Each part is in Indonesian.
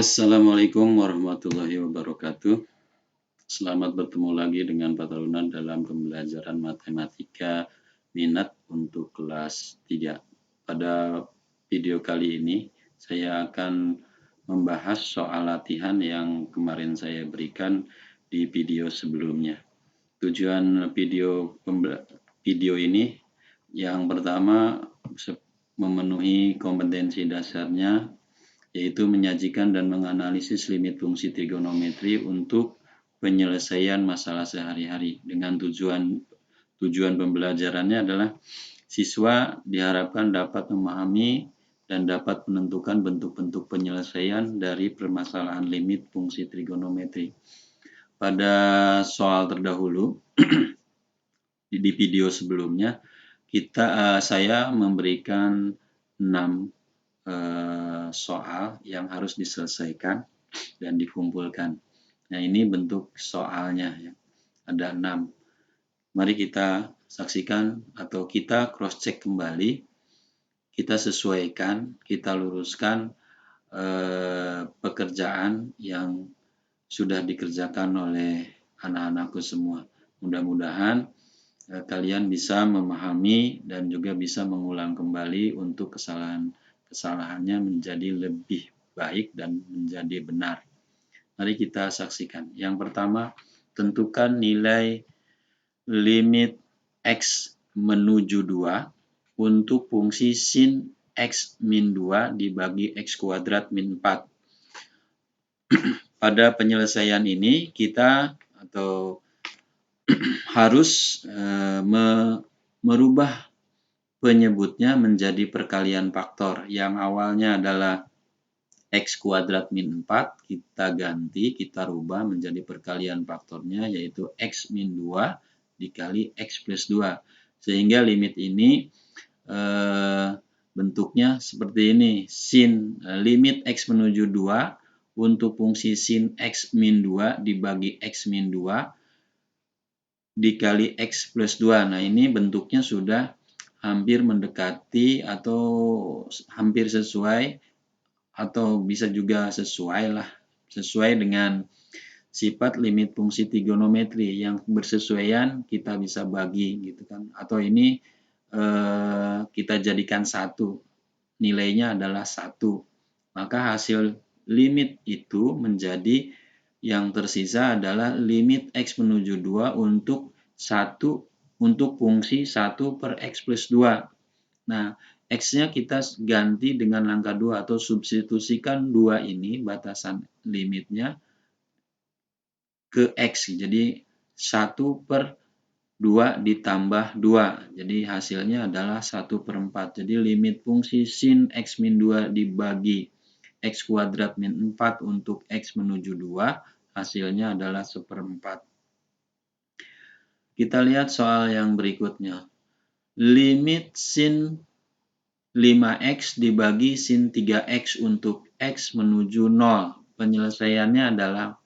Assalamualaikum warahmatullahi wabarakatuh. Selamat bertemu lagi dengan Pak Tarunan dalam pembelajaran matematika minat untuk kelas 3. Pada video kali ini, saya akan membahas soal latihan yang kemarin saya berikan di video sebelumnya. Tujuan video ini yang pertama memenuhi kompetensi dasarnya, yaitu menyajikan dan menganalisis limit fungsi trigonometri untuk penyelesaian masalah sehari-hari. Dengan tujuan pembelajarannya adalah siswa diharapkan dapat memahami dan dapat menentukan bentuk-bentuk penyelesaian dari permasalahan limit fungsi trigonometri. Pada soal terdahulu di video sebelumnya saya memberikan 6 soal yang harus diselesaikan dan dikumpulkan. Nah, ini bentuk soalnya ya. Ada 6. Mari kita saksikan atau kita cross check kembali. Kita sesuaikan, kita luruskan pekerjaan yang sudah dikerjakan oleh anak-anakku semua. Mudah-mudahan kalian bisa memahami dan juga bisa mengulang kembali untuk kesalahannya menjadi lebih baik dan menjadi benar. Mari kita saksikan. Yang pertama, tentukan nilai limit X menuju 2 untuk fungsi sin X min 2 dibagi X kuadrat min 4. Pada penyelesaian ini kita harus merubah penyebutnya menjadi perkalian faktor. Yang awalnya adalah X kuadrat min 4, kita ganti, kita rubah menjadi perkalian faktornya, yaitu X min 2 dikali X plus 2. Sehingga limit ini bentuknya seperti ini. Limit X menuju 2 untuk fungsi sin X min 2 dibagi X min 2 dikali X plus 2. Nah, ini bentuknya sudah hampir mendekati atau hampir sesuai atau bisa juga sesuai dengan sifat limit fungsi trigonometri yang bersesuaian kita bisa bagi gitu kan, atau ini kita jadikan 1, nilainya adalah 1, maka hasil limit itu menjadi yang tersisa adalah limit X menuju 2 untuk fungsi 1 per X plus 2. Nah, X-nya kita ganti dengan angka 2 atau substitusikan 2 ini, batasan limitnya, ke X. Jadi 1 per 2 ditambah 2. Jadi hasilnya adalah 1 per 4. Jadi limit fungsi sin X min 2 dibagi X kuadrat min 4 untuk X menuju 2, hasilnya adalah 1/4. Kita lihat soal yang berikutnya. Limit sin 5X dibagi sin 3X untuk X menuju 0. Penyelesaiannya adalah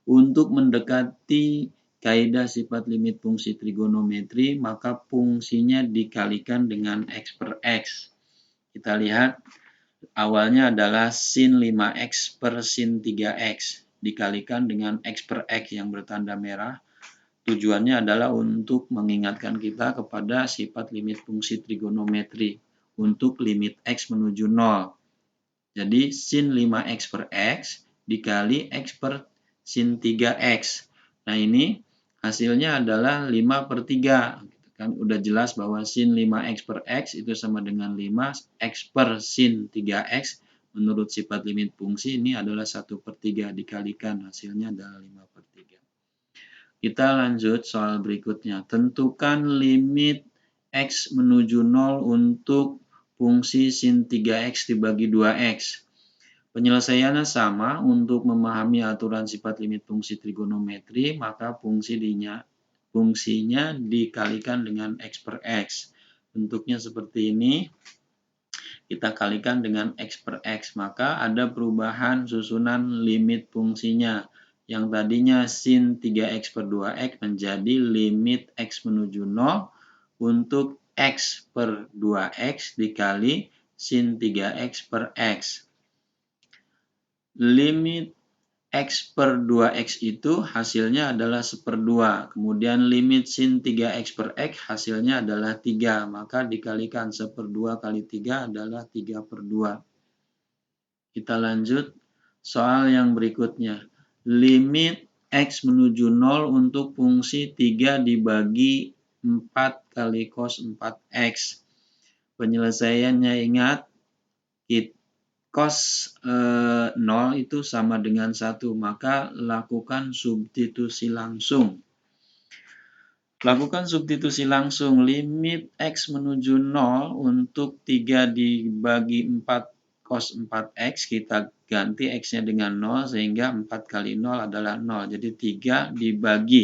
untuk mendekati kaidah sifat limit fungsi trigonometri, maka fungsinya dikalikan dengan X per X. Kita lihat awalnya adalah sin 5X per sin 3X dikalikan dengan X per X yang bertanda merah. Tujuannya adalah untuk mengingatkan kita kepada sifat limit fungsi trigonometri untuk limit X menuju 0. Jadi sin 5X per X dikali X per sin 3X. Nah, ini hasilnya adalah 5/3. Kan udah jelas bahwa sin 5X per X itu sama dengan 5X per sin 3X. Menurut sifat limit fungsi ini adalah 1/3 dikalikan, hasilnya adalah 5/3. Kita lanjut soal berikutnya. Tentukan limit X menuju 0 untuk fungsi sin 3X dibagi 2X. Penyelesaiannya sama. Untuk memahami aturan sifat limit fungsi trigonometri, maka fungsinya dikalikan dengan X per X. Bentuknya seperti ini. Kita kalikan dengan X per X, maka ada perubahan susunan limit fungsinya. Yang tadinya sin 3X per 2X menjadi limit X menuju 0 untuk X per 2X dikali sin 3X per X. limit X per 2X itu hasilnya adalah 1/2. Kemudian limit sin 3X per X hasilnya adalah 3. Maka dikalikan 1/2 kali 3 adalah 3/2. Kita lanjut soal yang berikutnya. Limit X menuju 0 untuk fungsi 3 dibagi 4 kali cos 4X. Penyelesaiannya ingat, cos 0 itu sama dengan 1, maka lakukan substitusi langsung. Lakukan substitusi langsung. Limit X menuju 0 untuk 3 dibagi 4 cos 4X, kita ganti X-nya dengan 0, sehingga 4 kali 0 adalah 0. Jadi 3 dibagi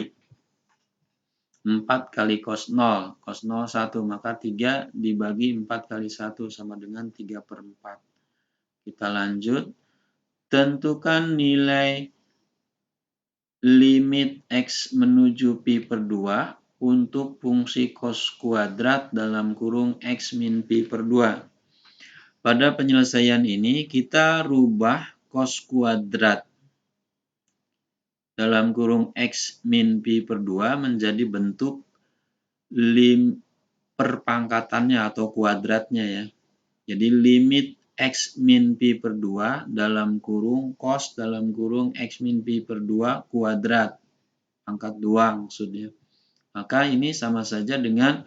4 kali cos 0. Cos 0 1, maka 3 dibagi 4 kali 1 sama dengan 3/4. Kita lanjut. Tentukan nilai limit X menuju pi per 2 untuk fungsi cos kuadrat dalam kurung X min pi per 2. Pada penyelesaian ini kita rubah cos kuadrat dalam kurung X min pi per 2 menjadi bentuk perpangkatannya atau kuadratnya ya. Jadi limit X min pi per 2 dalam kurung cos dalam kurung X min pi per 2 kuadrat. Pangkat 2 maksudnya. Maka ini sama saja dengan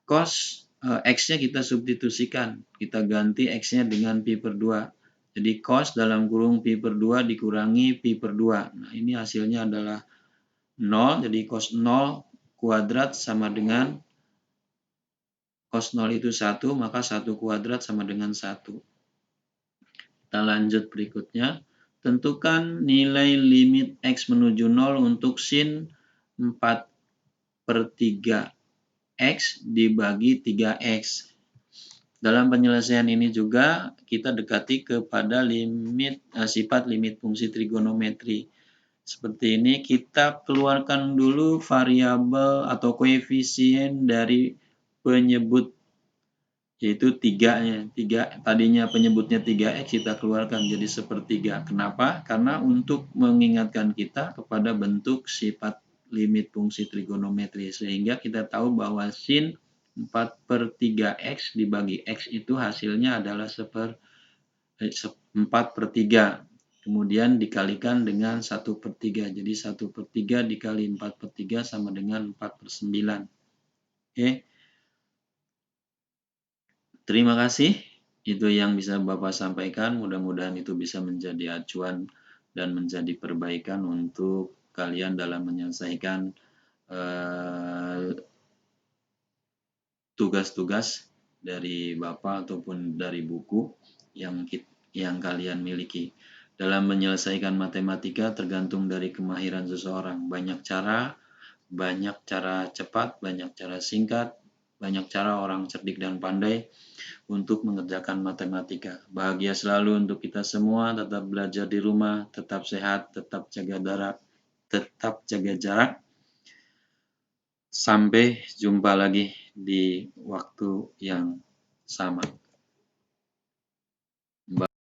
cos X-nya kita substitusikan. Kita ganti X-nya dengan pi per 2. Jadi cos dalam kurung pi per 2 dikurangi pi per 2. Nah ini hasilnya adalah 0. Jadi cos 0 kuadrat sama dengan cos 0 itu 1, maka 1 kuadrat sama dengan 1. Kita lanjut berikutnya. Tentukan nilai limit X menuju 0 untuk sin 4/3X dibagi 3X. Dalam penyelesaian ini juga kita dekati kepada sifat limit fungsi trigonometri. Seperti ini, kita keluarkan dulu variabel atau koefisien dari penyebut, yaitu 3-nya. Tadinya penyebutnya 3X, kita keluarkan jadi 1/3. Kenapa? Karena untuk mengingatkan kita kepada bentuk sifat limit fungsi trigonometri, sehingga kita tahu bahwa sin 4/3X dibagi X itu hasilnya adalah 4/3. Kemudian dikalikan dengan 1/3. Jadi 1/3 dikali 4/3 sama dengan 4/9. Oke. Terima kasih. Itu yang bisa Bapak sampaikan. Mudah-mudahan itu bisa menjadi acuan dan menjadi perbaikan untuk kalian dalam menyelesaikan tugas-tugas dari Bapak ataupun dari buku yang kalian miliki. Dalam menyelesaikan matematika tergantung dari kemahiran seseorang. Banyak cara cepat, banyak cara singkat, banyak cara orang cerdik dan pandai untuk mengerjakan matematika. Bahagia selalu untuk kita semua, tetap belajar di rumah, tetap sehat, tetap jaga jarak. Sampai jumpa lagi di waktu yang sama.